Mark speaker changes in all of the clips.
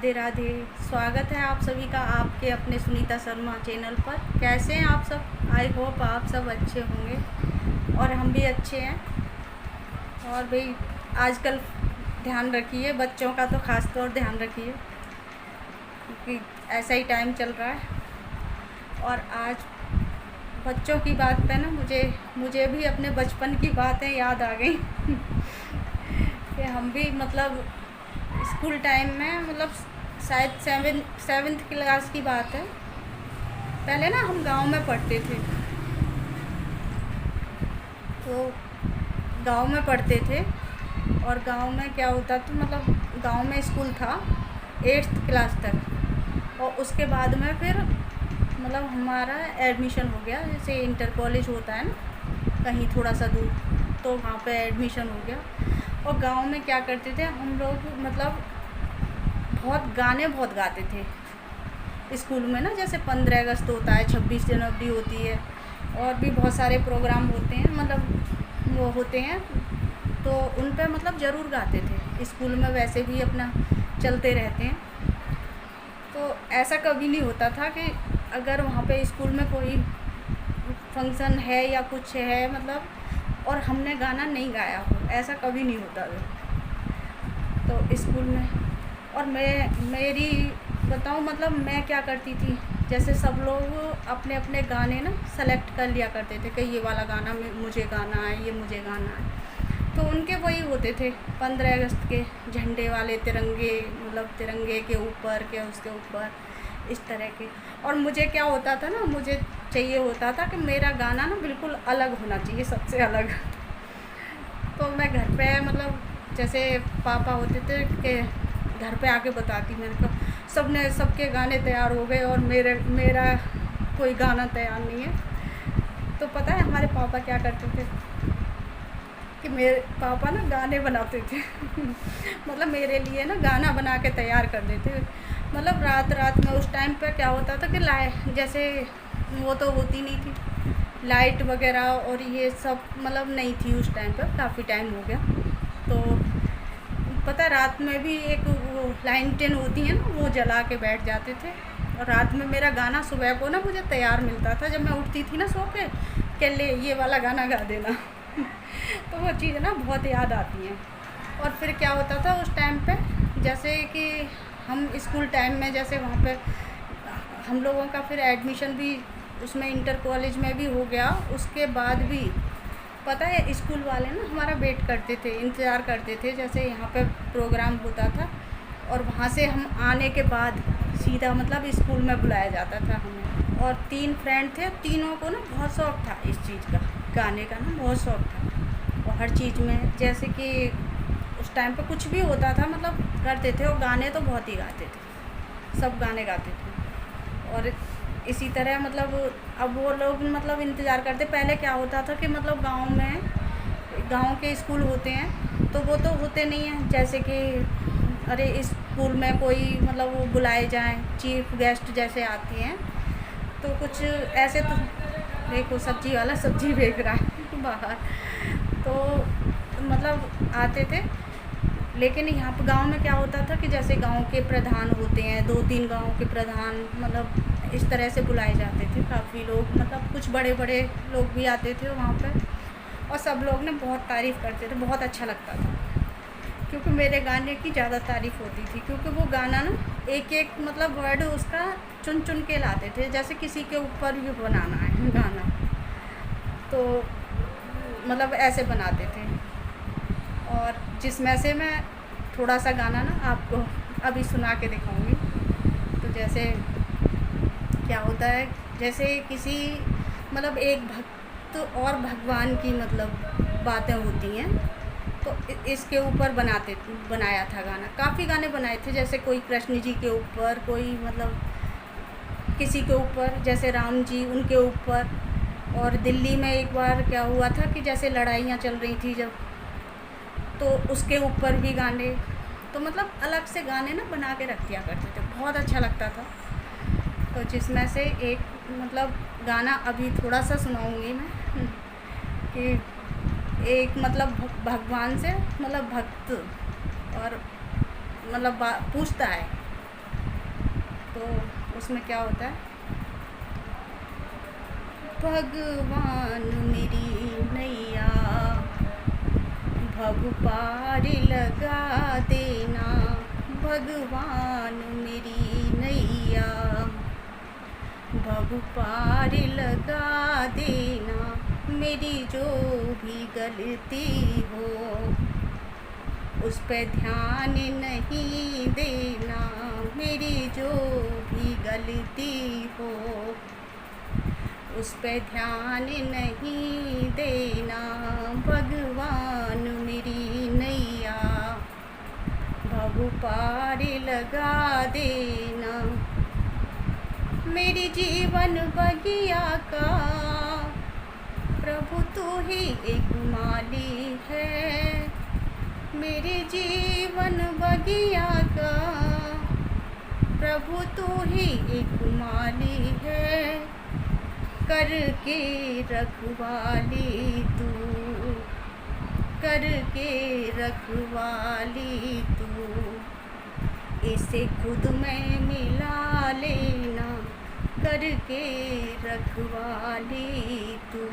Speaker 1: राधे राधे। स्वागत है आप सभी का आपके अपने सुनीता शर्मा चैनल पर। कैसे हैं आप सब? आई होप आप सब अच्छे होंगे और हम भी अच्छे हैं। और भाई आजकल ध्यान रखिए, बच्चों का तो ख़ास तौर ध्यान रखिए क्योंकि ऐसा ही टाइम चल रहा है। और आज बच्चों की बात पे ना मुझे भी अपने बचपन की बातें याद आ गई कि हम भी मतलब स्कूल टाइम में मतलब शायद सेवन्थ क्लास की बात है। पहले ना हम गांव में पढ़ते थे, तो गांव में पढ़ते थे और गांव में क्या होता था, मतलब गांव में स्कूल था 8th क्लास तक। और उसके बाद में फिर मतलब हमारा एडमिशन हो गया, जैसे इंटर कॉलेज होता है ना कहीं थोड़ा सा दूर, तो वहाँ पे एडमिशन हो गया। और गांव में क्या करते थे हम लोग, मतलब बहुत गाते थे स्कूल में ना। जैसे 15 अगस्त होता है, 26 जनवरी होती है और भी बहुत सारे प्रोग्राम होते हैं, मतलब वो होते हैं, तो उन पे मतलब ज़रूर गाते थे। स्कूल में वैसे भी अपना चलते रहते हैं, तो ऐसा कभी नहीं होता था कि अगर वहाँ पे स्कूल में कोई फंक्शन है या कुछ है मतलब और हमने गाना नहीं गाया हो, ऐसा कभी नहीं होता था। तो स्कूल में और मेरी बताऊँ, मतलब मैं क्या करती थी, जैसे सब लोग अपने अपने गाने ना सेलेक्ट कर लिया करते थे कि ये वाला गाना मुझे गाना है, ये मुझे गाना है। तो उनके वही होते थे 15 अगस्त के झंडे वाले तिरंगे, मतलब तिरंगे के ऊपर के उसके ऊपर इस तरह के। और मुझे क्या होता था ना, मुझे चाहिए होता था कि मेरा गाना ना बिल्कुल अलग होना चाहिए, सबसे अलग। तो मैं घर पे मतलब जैसे पापा होते थे कि घर पे आके बताती, मैंने कहा सबके गाने तैयार हो गए और मेरा कोई गाना तैयार नहीं है। तो पता है हमारे पापा क्या करते थे कि मेरे पापा ना गाने बनाते थे मतलब मेरे लिए ना गाना बना के तैयार कर देते। मतलब रात में उस टाइम पे क्या होता था कि जैसे वो तो होती नहीं थी लाइट वगैरह, और ये सब मतलब नहीं थी उस टाइम पर, काफ़ी टाइम हो गया। तो पता रात में भी एक वो लाइटें होती हैं ना, वो जला के बैठ जाते थे। और रात में मेरा गाना सुबह को ना मुझे तैयार मिलता था जब मैं उठती थी ना सो के ले ये वाला गाना गा देना तो वो चीज़ ना बहुत याद आती हैं। और फिर क्या होता था उस टाइम पे, जैसे कि हम स्कूल टाइम में जैसे वहाँ पे हम लोगों का फिर एडमिशन भी उसमें इंटर कॉलेज में भी हो गया। उसके बाद भी पता है स्कूल वाले ना हमारा वेट करते थे, इंतज़ार करते थे, जैसे यहाँ पे प्रोग्राम होता था और वहाँ से हम आने के बाद सीधा मतलब स्कूल में बुलाया जाता था हमें। और 3 फ्रेंड थे, तीनों को ना बहुत शौक़ था इस चीज़ का, गाने का ना बहुत शौक़ था। और हर चीज़ में जैसे कि उस टाइम पे कुछ भी होता था मतलब करते थे, और गाने तो बहुत ही गाते थे, सब गाने गाते थे। और इसी तरह मतलब अब वो लोग मतलब इंतज़ार करते। पहले क्या होता था कि मतलब गांव के स्कूल होते हैं तो वो तो होते नहीं हैं, जैसे कि अरे स्कूल में कोई मतलब वो बुलाए जाएं, चीफ गेस्ट जैसे आती हैं, तो कुछ ऐसे तो देखो सब्जी वाला सब्जी बेच रहा है बाहर, तो मतलब आते थे। लेकिन यहाँ पर गांव में क्या होता था कि जैसे गांव के प्रधान होते हैं, 2-3 गांव के प्रधान मतलब इस तरह से बुलाए जाते थे काफ़ी लोग, मतलब कुछ बड़े बड़े लोग भी आते थे वहाँ पर। और सब लोग ने बहुत तारीफ़ करते थे, बहुत अच्छा लगता था क्योंकि मेरे गाने की ज़्यादा तारीफ़ होती थी, क्योंकि वो गाना ना एक एक मतलब वर्ड उसका चुन चुन के लाते थे, जैसे किसी के ऊपर भी बनाना है गाना तो मतलब ऐसे बनाते थे। और जिसमें से मैं थोड़ा सा गाना ना आपको अभी सुना के दिखाऊंगी। तो जैसे क्या होता है, जैसे किसी मतलब एक भक्त और भगवान की मतलब बातें होती हैं, तो इसके ऊपर बनाया था गाना। काफ़ी गाने बनाए थे, जैसे कोई कृष्ण जी के ऊपर, कोई मतलब किसी के ऊपर, जैसे राम जी उनके ऊपर। और दिल्ली में एक बार क्या हुआ था कि जैसे लड़ाइयाँ चल रही थी जब, तो उसके ऊपर भी गाने, तो मतलब अलग से गाने ना बना के रख दिया करते थे, बहुत अच्छा लगता था। तो जिसमें से एक मतलब गाना अभी थोड़ा सा सुनाऊंगी मैं कि एक मतलब भगवान से मतलब भक्त और मतलब पूछता है तो उसमें क्या होता है, भगवान मेरी नैया भव पार लगा देना, भगवान मेरी नैया भव पार लगा देना, मेरी जो भी गलती हो उस पे ध्यान नहीं देना, मेरी जो भी गलती हो उस पे ध्यान नहीं देना, भगवान मेरी नैया भव पार लगा देना। मेरी जीवन बगिया का प्रभु तू ही एक माली है, मेरे जीवन बगिया का प्रभु तू ही एक माली है, करके रखवाली तू, करके रखवाली तू, इसे खुद में मिला लेना, करके रखवाली तू,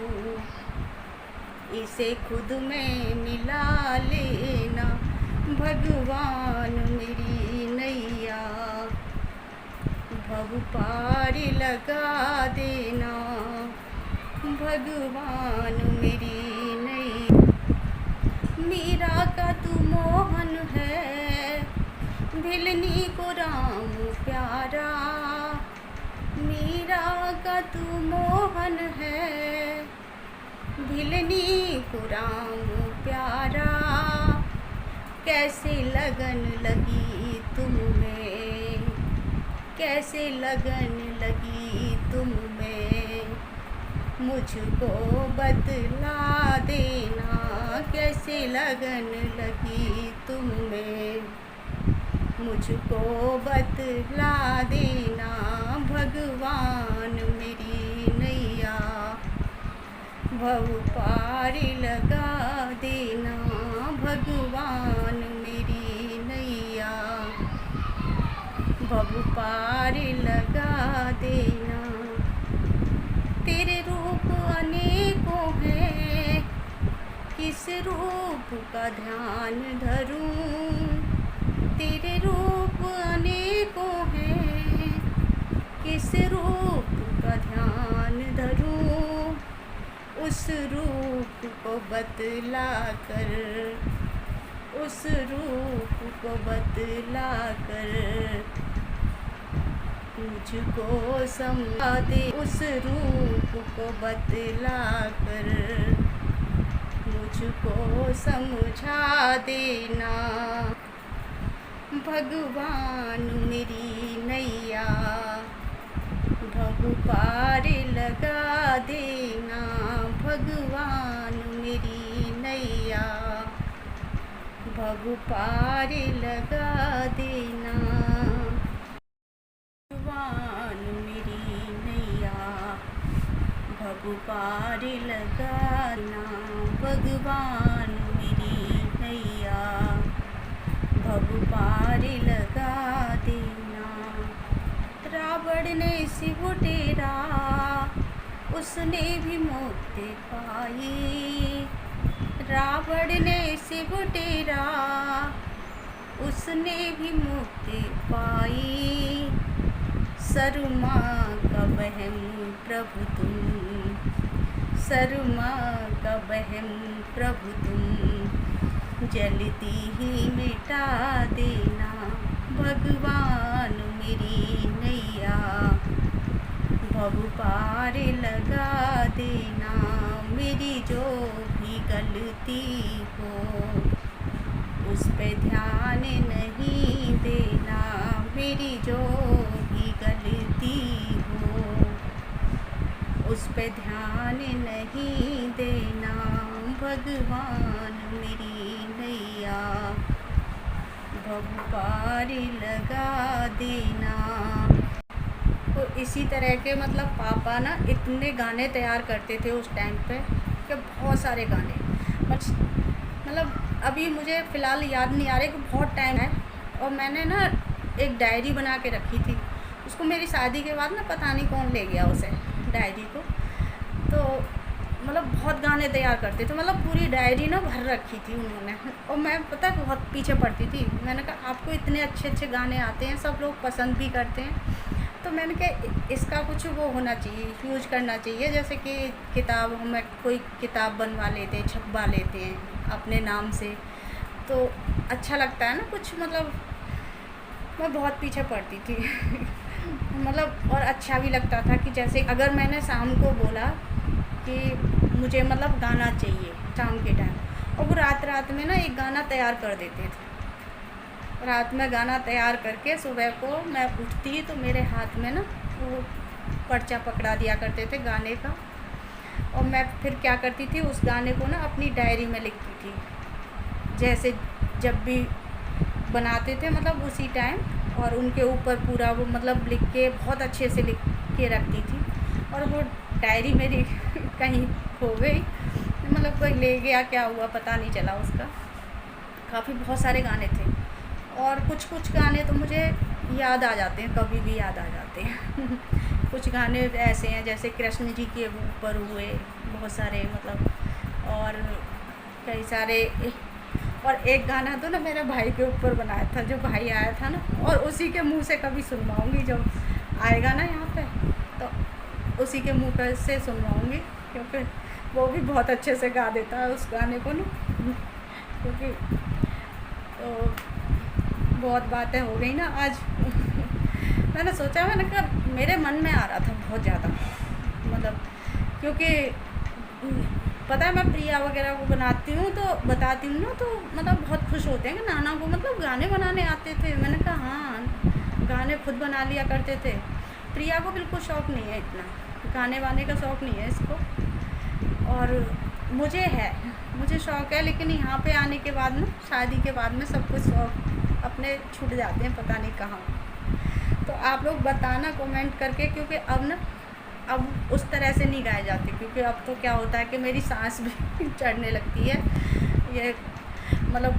Speaker 1: इसे खुद में मिला लेना, भगवान मेरी नैया भव पार लगा देना, भगवान मेरी नैया। मीरा का तू मोहन है, भिलनी को राम प्यारा, मीरा का तू मोहन है, भिलनी को राम प्यारा, कैसे लगन लगी तुम में, कैसे लगन लगी तुम में, मुझको बतला देना, कैसे लगन लगी तुम में, मुझको बतला देना, भगवान मेरी नैया भव पार लगा देना, भगवान मेरी नैया भव पार लगा देना। तेरे रूप अनेकों हैं, किस रूप का ध्यान धरूं, तेरे रूप अनेकों हैं, किस रूप का ध्यान धरूं, उस रूप को बतला कर, उस रूप को बतला कर, मुझको समझा दे, उस रूप को बतला कर, मुझको समझा देना, भगवान मेरी नैया भव पार लगा देना, भगवान मेरी नैया भव पार लगा देना, भगवान मेरी नैया भव पार लगा देना, भगवान मेरी नैया भव पार लगा देना। रावण ने शिव तेरा उसने भी मौत पाई, रावण ने शिव तेरा उसने भी मौत पाई, शर्मा का वहम प्रभु तुम, शर्मा का वहम प्रभु तुम, जल्दी ही मिटा देना, भगवान मेरी नैया भव पार लगा देना, मेरी जो भी गलती हो उस पे ध्यान नहीं देना, मेरी जो भी गलती हो उस पे ध्यान नहीं देना, भगवान मेरी नैया भव पार लगा देना। तो इसी तरह के मतलब पापा ना इतने गाने तैयार करते थे उस टाइम पे कि बहुत सारे गाने, मतलब अभी मुझे फ़िलहाल याद नहीं आ रहे कि बहुत टाइम है। और मैंने ना एक डायरी बना के रखी थी, उसको मेरी शादी के बाद ना पता नहीं कौन ले गया उसे, डायरी को। तो मतलब बहुत गाने तैयार करते थे, मतलब पूरी डायरी ना भर रखी थी उन्होंने। और मैं पता है बहुत पीछे पड़ती थी। मैंने कहा आपको इतने अच्छे अच्छे गाने आते हैं, सब लोग पसंद भी करते हैं, तो मैंने कहा इसका कुछ वो होना चाहिए, यूज करना चाहिए। जैसे कि किताब, हमें कोई किताब बनवा लेते, छपवा लेते हैं अपने नाम से, तो अच्छा लगता है ना कुछ, मतलब मैं बहुत पीछे पड़ती थी मतलब और अच्छा भी लगता था कि जैसे अगर मैंने शाम को बोला कि मुझे मतलब गाना चाहिए शाम के टाइम, और वो रात रात में ना एक गाना तैयार कर देते थे। रात में गाना तैयार करके सुबह को मैं उठती तो मेरे हाथ में ना वो पर्चा पकड़ा दिया करते थे गाने का, और मैं फिर क्या करती थी उस गाने को ना अपनी डायरी में लिखती थी। जैसे जब भी बनाते थे मतलब उसी टाइम, और उनके ऊपर पूरा वो मतलब लिख के बहुत अच्छे से लिख के रखती थी। और वो डायरी मेरी कहीं खो गई, मतलब कोई ले गया, क्या हुआ पता नहीं चला उसका। काफ़ी बहुत सारे गाने थे, और कुछ कुछ गाने तो मुझे याद आ जाते हैं, कभी भी याद आ जाते हैं कुछ गाने ऐसे हैं जैसे कृष्ण जी के ऊपर हुए बहुत सारे, मतलब और कई सारे। और एक गाना तो ना मेरे भाई के ऊपर बनाया था, जो भाई आया था ना, और उसी के मुंह से कभी सुनवाऊँगी, जब आएगा ना यहाँ पे तो उसी के मुंह पर से सुनवाऊँगी, क्योंकि वो भी बहुत अच्छे से गा देता है उस गाने को ना। क्योंकि तो बहुत बातें हो गई ना आज मैंने सोचा, मैंने कहा मेरे मन में आ रहा था बहुत ज़्यादा, मतलब क्योंकि पता है मैं प्रिया वगैरह को बनाती हूँ तो बताती हूँ ना, तो मतलब बहुत खुश होते हैं कि नाना को मतलब गाने बनाने आते थे। मैंने कहा हाँ, गाने खुद बना लिया करते थे। प्रिया को बिल्कुल शौक़ नहीं है, इतना गाने वाने का शौक़ नहीं है इसको, और मुझे शौक़ है। लेकिन यहाँ पे आने के बाद ना, शादी के बाद में सब कुछ शौक़ अपने छूट जाते हैं, पता नहीं कहाँ। तो आप लोग बताना कमेंट करके, क्योंकि अब उस तरह से नहीं गाए जाते, क्योंकि अब तो क्या होता है कि मेरी सांस भी चढ़ने लगती है। ये मतलब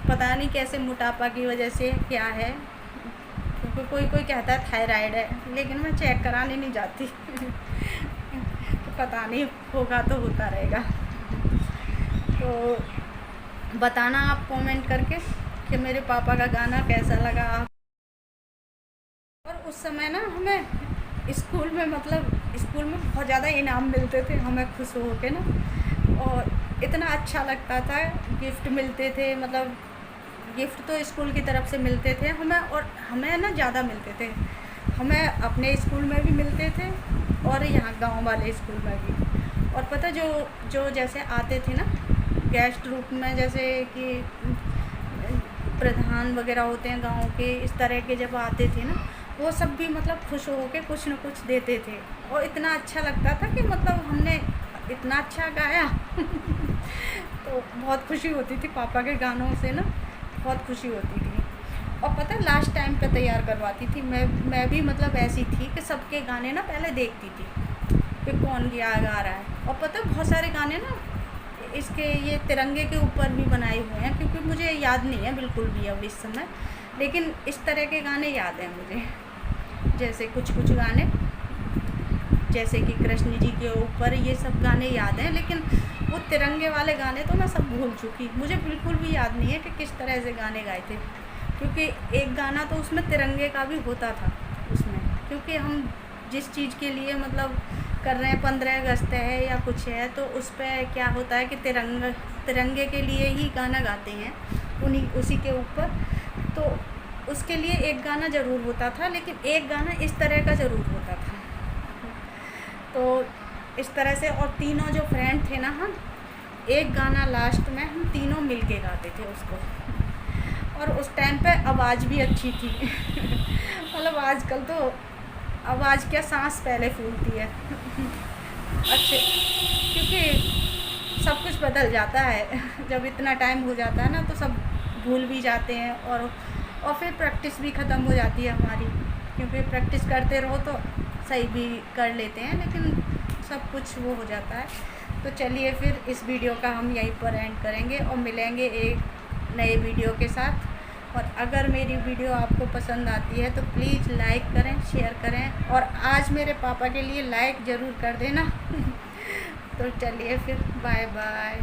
Speaker 1: पता नहीं कैसे, मोटापा की वजह से क्या है, क्योंकि कोई कोई कहता है थायराइड है, लेकिन मैं चेक कराने नहीं जाती तो पता नहीं, होगा तो होता रहेगा। तो बताना आप कमेंट करके कि मेरे पापा का गाना कैसा लगा। और उस समय ना हमें स्कूल में बहुत ज़्यादा इनाम मिलते थे, हमें खुश हो के ना, और इतना अच्छा लगता था। गिफ्ट मिलते थे, मतलब गिफ्ट तो स्कूल की तरफ से मिलते थे हमें, और हमें ना ज़्यादा मिलते थे। हमें अपने स्कूल में भी मिलते थे और यहाँ गांव वाले स्कूल में भी। और पता जो जैसे आते थे ना गेस्ट रूप में, जैसे कि प्रधान वगैरह होते हैं गाँव के, इस तरह के जब आते थे ना, वो सब भी मतलब खुश हो के कुछ न कुछ देते थे। और इतना अच्छा लगता था कि मतलब हमने इतना अच्छा गाया तो बहुत खुशी होती थी पापा के गानों से ना, बहुत खुशी होती थी। और पता है लास्ट टाइम पे तैयार करवाती थी मैं भी, मतलब ऐसी थी कि सबके गाने ना पहले देखती थी कि कौन गा रहा है। और पता है बहुत सारे गाने ना इसके ये तिरंगे के ऊपर भी बनाए हुए हैं, क्योंकि मुझे याद नहीं है बिल्कुल भी अब इस समय, लेकिन इस तरह के गाने याद हैं मुझे। जैसे कुछ गाने जैसे कि कृष्ण जी के ऊपर, ये सब गाने याद हैं, लेकिन वो तिरंगे वाले गाने तो मैं सब भूल चुकी। मुझे बिल्कुल भी याद नहीं है कि किस तरह से गाने गाए थे, क्योंकि एक गाना तो उसमें तिरंगे का भी होता था उसमें, क्योंकि हम जिस चीज़ के लिए मतलब कर रहे हैं, 15 अगस्त है या कुछ है, तो उस पर क्या होता है कि तिरंगे के लिए ही गाना गाते हैं उसी के ऊपर। तो उसके लिए एक गाना ज़रूर होता था, लेकिन एक गाना इस तरह का ज़रूर होता था। तो इस तरह से, और तीनों जो फ्रेंड थे ना, हम एक गाना लास्ट में हम तीनों मिल के गाते थे उसको। और उस टाइम पे आवाज़ भी अच्छी थी मतलब आजकल तो आवाज़ क्या, सांस पहले फूलती है अच्छे, क्योंकि सब कुछ बदल जाता है जब इतना टाइम हो जाता है ना, तो सब भूल भी जाते हैं। और फिर प्रैक्टिस भी ख़त्म हो जाती है हमारी, क्योंकि प्रैक्टिस करते रहो तो सही भी कर लेते हैं, लेकिन सब कुछ वो हो जाता है। तो चलिए फिर इस वीडियो का हम यहीं पर एंड करेंगे और मिलेंगे एक नए वीडियो के साथ। और अगर मेरी वीडियो आपको पसंद आती है तो प्लीज़ लाइक करें, शेयर करें, और आज मेरे पापा के लिए लाइक ज़रूर कर देना। तो चलिए फिर, बाय बाय।